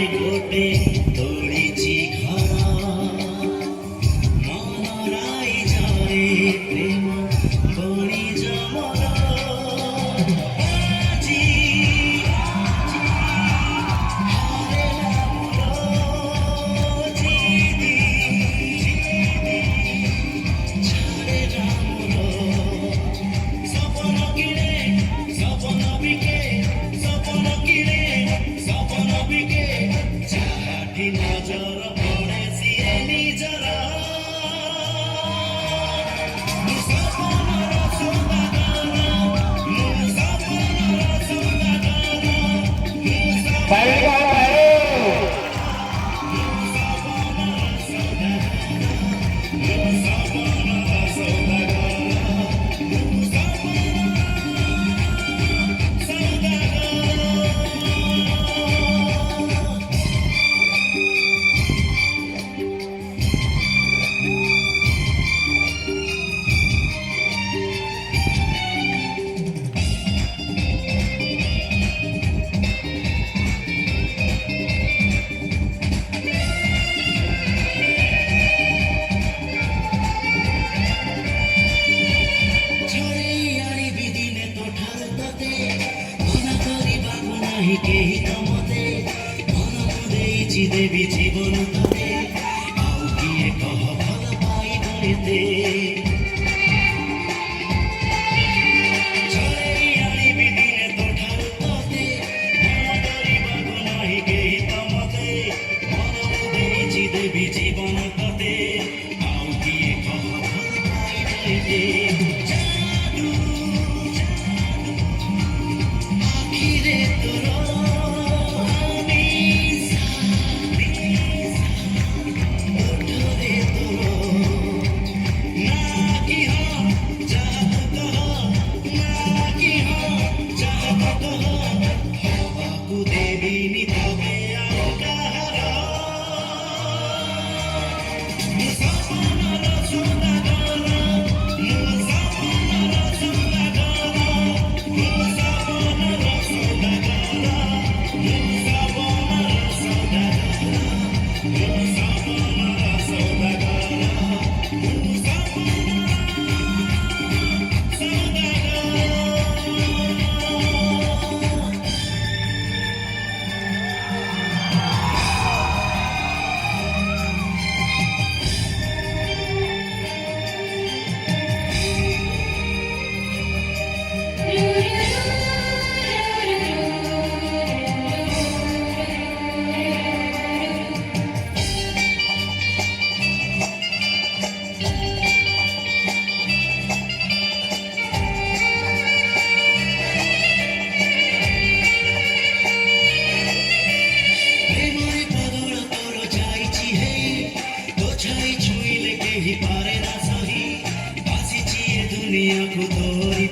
गोटे तोड़ीची घरा मनाई जारे प्रेम बणी जमरा आजी हारे नामुरो जीदी छाड़े नामुरो सपन किरे सपन बिके सपन किरे सपन बिके चाटी नजर पड़े सिए निजरा केही तमते मन देइछि देवी जीवन तते आउ किए कह भल पाई गएते चले आनिबि दिने तोठारु तते मन करिबाकु नाही केही तमते मन देइछि देवी जीवन तते आउ किए कह भल पाई गएते जादू आखिरे तोर दुनिया को तोरी